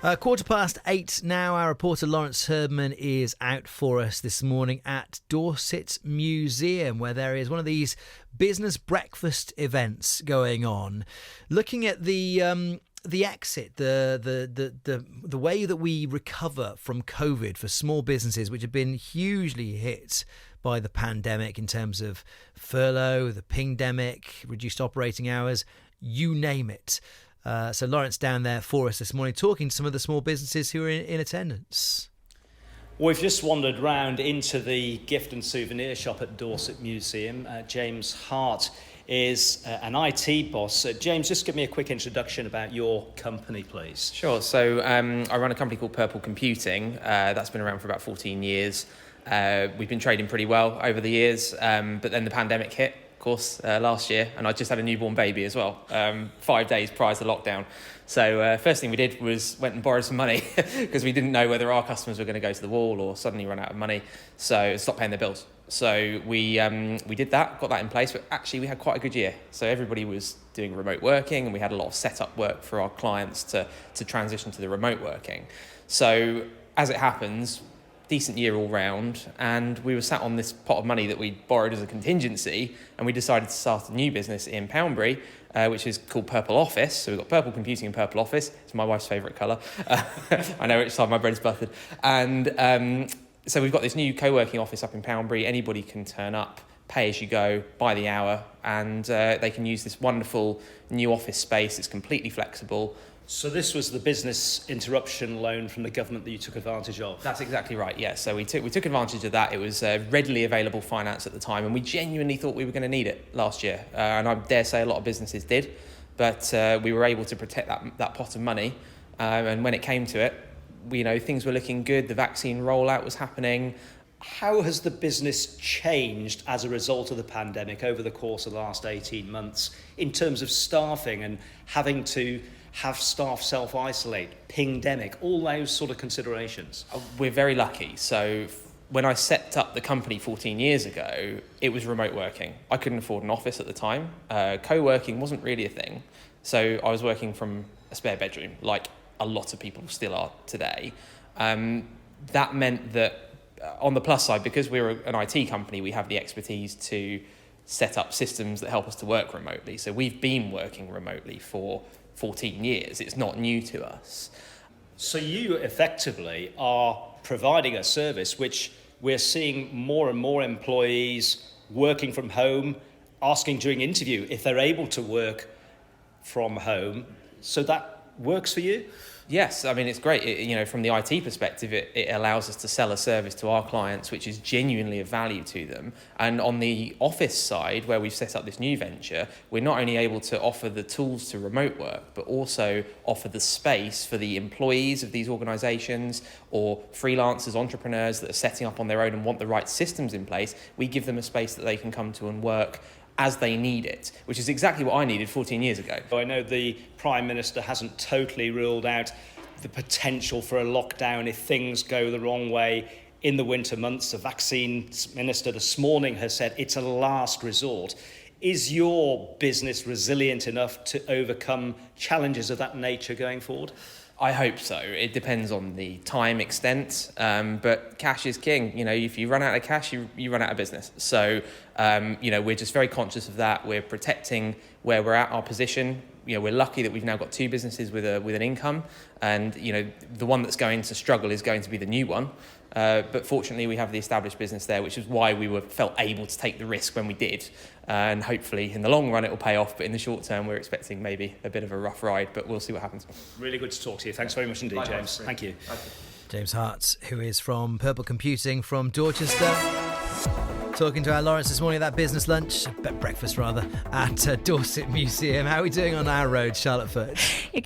8:15 now. Our reporter Laurence Herdman is out for us this morning at Dorset Museum, where there is one of these business breakfast events going on, looking at the exit, the way that we recover from COVID for small businesses, which have been hugely hit by the pandemic in terms of furlough, the pingdemic, reduced operating hours, you name it. So Laurence down there for us this morning, talking to some of the small businesses who are in attendance. We've just wandered round into the gift and souvenir shop at Dorset Museum. James Hart is an IT boss. James, just give me a quick introduction about your company, please. Sure. So I run a company called Purple Computing. That's been around for about 14 years. We've been trading pretty well over the years, but then the pandemic hit, of course, last year, and I just had a newborn baby as well, 5 days prior to lockdown. So first thing we did was went and borrowed some money because we didn't know whether our customers were going to go to the wall or suddenly run out of money, so stop paying their bills. So we did that, got that in place, but actually we had quite a good year. So everybody was doing remote working, and we had a lot of setup work for our clients to transition to the remote working. So as it happens, decent year all round, and we were sat on this pot of money that we borrowed as a contingency, and we decided to start a new business in Poundbury, which is called Purple Office. So we've got Purple Computing and Purple Office. It's my wife's favourite colour. I know which side my bread's buttered. And so we've got this new co-working office up in Poundbury. Anybody can turn up, pay as you go, by the hour, and they can use this wonderful new office space. It's completely flexible. So this was the business interruption loan from the government that you took advantage of? That's exactly right, yes. So we took advantage of that. It was readily available finance at the time, and we genuinely thought we were going to need it last year. And I dare say a lot of businesses did, but we were able to protect that pot of money. And when it came to it, things were looking good. The vaccine rollout was happening. How has the business changed as a result of the pandemic over the course of the last 18 months in terms of staffing and having to have staff self-isolate, pingdemic, all those sort of considerations? We're very lucky. So when I set up the company 14 years ago, it was remote working. I couldn't afford an office at the time. Co-working wasn't really a thing. So I was working from a spare bedroom, like a lot of people still are today. That meant that on the plus side, because we're an IT company, we have the expertise to set up systems that help us to work remotely. So we've been working remotely for 14 years. It's not new to us. So you effectively are providing a service which we're seeing more and more employees working from home, asking during interview if they're able to work from home. So that works for you? Yes, I mean, it's great. From the IT perspective, it allows us to sell a service to our clients which is genuinely of value to them. And on the office side, where we've set up this new venture, we're not only able to offer the tools to remote work, but also offer the space for the employees of these organisations or freelancers, entrepreneurs that are setting up on their own and want the right systems in place. We give them a space that they can come to and work as they need it, which is exactly what I needed 14 years ago. I know the Prime Minister hasn't totally ruled out the potential for a lockdown if things go the wrong way in the winter months. The vaccine minister this morning has said it's a last resort. Is your business resilient enough to overcome challenges of that nature going forward? I hope so. It depends on the time extent, but cash is king. If you run out of cash, you run out of business. So, we're just very conscious of that. We're protecting where we're at, our position. We're lucky that we've now got two businesses with an income, and the one that's going to struggle is going to be the new one. But fortunately, we have the established business there, which is why we felt able to take the risk when we did. And hopefully, in the long run, it will pay off. But in the short term, we're expecting maybe a bit of a rough ride, but we'll see what happens. Really good to talk to you. Thanks very much indeed, James. Thank you. James Hart, who is from Purple Computing from Dorchester, talking to our Laurence this morning at that business lunch, breakfast rather, at Dorset Museum. How are we doing on our road, Charlotte Foote? Okay.